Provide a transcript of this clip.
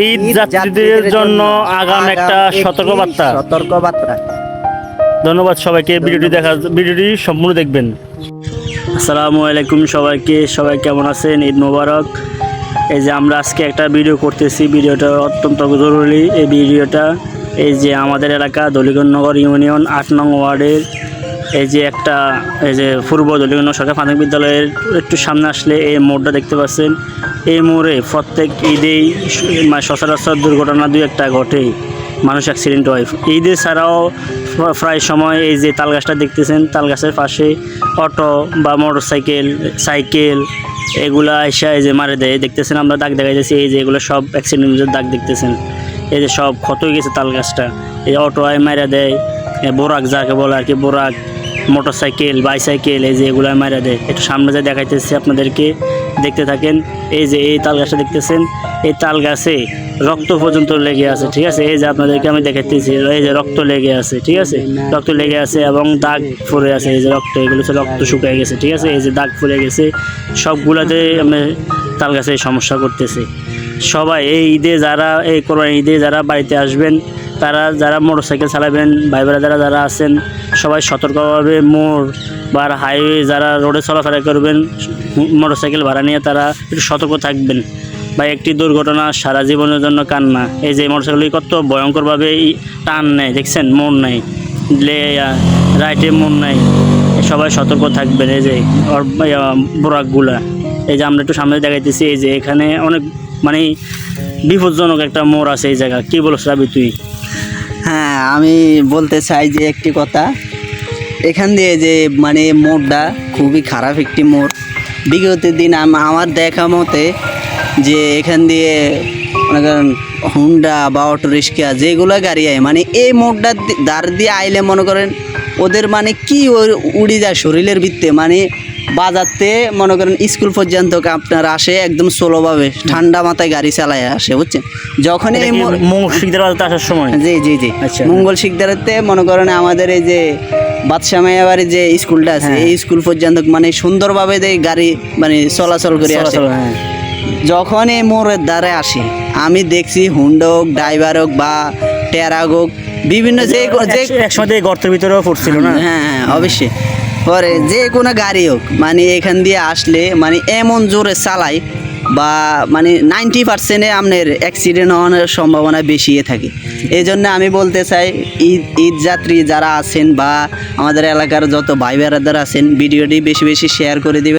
ঈদ যাত্রীদের জন্য আগাম একটা সতর্কবার্তা। ধন্যবাদ সবাইকে, ভিডিওটি সম্পূর্ণ দেখবেন। আসসালামু আলাইকুম সবাইকে, সবাই কেমন আছেন? ঈদ মোবারক। এই যে আমরা আজকে একটা ভিডিও করতেছি, ভিডিওটা অত্যন্ত জরুরি। এই ভিডিওটা এই যে আমাদের এলাকা দলিগঞ্জনগর ইউনিয়ন 8 নং ওয়ার্ডের এই যে পূর্ব দলিগঞ্জ সরকারি প্রাথমিক বিদ্যালয়ের একটু সামনে আসলে এই মোড়টা দেখতে পাচ্ছেন। এই মোড়ে প্রত্যেক ঈদেই সচরাচর দুর্ঘটনা 2-1টা ঘটেই, মানুষ অ্যাক্সিডেন্ট হয়। ঈদে ছাড়াও প্রায় সময় এই যে তালগাছটা দেখতেছেন, তালগাছের পাশে অটো বা মোটরসাইকেল, সাইকেল এগুলা এসে এই যে মারে দেয়। দেখতেছেন আমরা দাগ দেখাইতেছি, এই যে এগুলো সব অ্যাক্সিডেন্টের দাগ দেখতেছেন। এই যে সব ক্ষত হয়ে গেছে তালগাছটা। এই অটো আয় মারা দেয়, বোরাক যাকে বলে আর কি, বোরাক, মোটরসাইকেল, বাইসাইকেল, এই যে এগুলো মারা দেয়। একটু সামনে যা দেখাইতেছি আপনাদেরকে, দেখতে থাকেন। এই যে এই তাল গাছটা দেখতেছেন, এই তাল গাছে রক্ত পর্যন্ত লেগে আছে, ঠিক আছে? এই যে আপনাদেরকে আমি দেখাইতেছি, এই যে রক্ত লেগে আছে, ঠিক আছে? রক্ত লেগে আছে এবং দাগ পড়ে আছে। এই যে রক্ত, এগুলো হচ্ছে রক্ত শুকিয়ে গেছে, ঠিক আছে? এই যে দাগ পড়ে গেছে, সবগুলাতে আমি তাল গাছে সমস্যা করতেছে। সবাই এই ঈদে এই কোরবানি ঈদে যারা বাড়িতে আসবেন, তারা যারা মোটরসাইকেল চালাবেন, ভাই বোনেরা যারা আছেন, সবাই সতর্কভাবে মোড় বা হাইওয়ে যারা রোডে চলাফেরা করবেন মোটরসাইকেল ভাড়া নিয়ে, তারা একটু সতর্ক থাকবেন। বা একটি দুর্ঘটনা সারা জীবনের জন্য কান্না। এই যে মোটরসাইকেল কত ভয়ঙ্করভাবে টান নেয়, দেখছেন? মোড় নেয়, রাইটে মোড় নেয়। সবাই সতর্ক থাকবেন। এই যে বোরাকগুলা, এই যে আমরা একটু সামনে দেখাইতেছি, এই যে এখানে অনেক বিপজ্জনক একটা মোড় আছে এই জায়গা। কি বলছ রাবি তুই? হ্যাঁ, আমি বলতে চাই যে একটি কথা, এখান দিয়ে যে মোড়টা খুবই খারাপ একটি মোড়। বিগত দিন আমার দেখা মতে যে এখান দিয়ে মনে করেন হুন্ডা বা অটো রিক্সা যেগুলো গাড়ি আয়, এই মোড়টা দাঁড় দিয়ে আইলে মনে করেন ওদের কি উড়ি যায় শরীরের ভিত্তে, বাজারতে মনে করেন স্কুল পর্যন্ত আপনার আসে একদম স্লোভাবে, ঠান্ডা মাথায় গাড়ি চালায় আসে, বুঝছেন? যখন এই আসার সময় জি মঙ্গল শিকদারেতে মনে করেন আমাদের এই যে বাদশা মায়াবাড়ির যে স্কুলটা আছে, এই স্কুল পর্যন্ত সুন্দরভাবে গাড়ি চলাচল করে আসে। যখন এই মোড়ের দ্বারে আসে, আমি দেখছি হুন্ডা হোক, ড্রাইভার হোক বা টেরাক হোক, বিভিন্ন যে একসময় গর্তের ভিতরেও পড়ছিল না। হ্যাঁ, অবশ্যই। পরে যে কোনো গাড়ি হোক এখান দিয়ে আসলে এমন জোরে চালায় বা 90% আপনার অ্যাক্সিডেন্ট হওয়ার সম্ভাবনা বেশি থাকে। এই জন্য আমি বলতে চাই, ঈদ যাত্রী যারা আছেন বা আমাদের এলাকার যত ভাই বেড়াদার আছেন, ভিডিওটি বেশি বেশি শেয়ার করে দিবেন।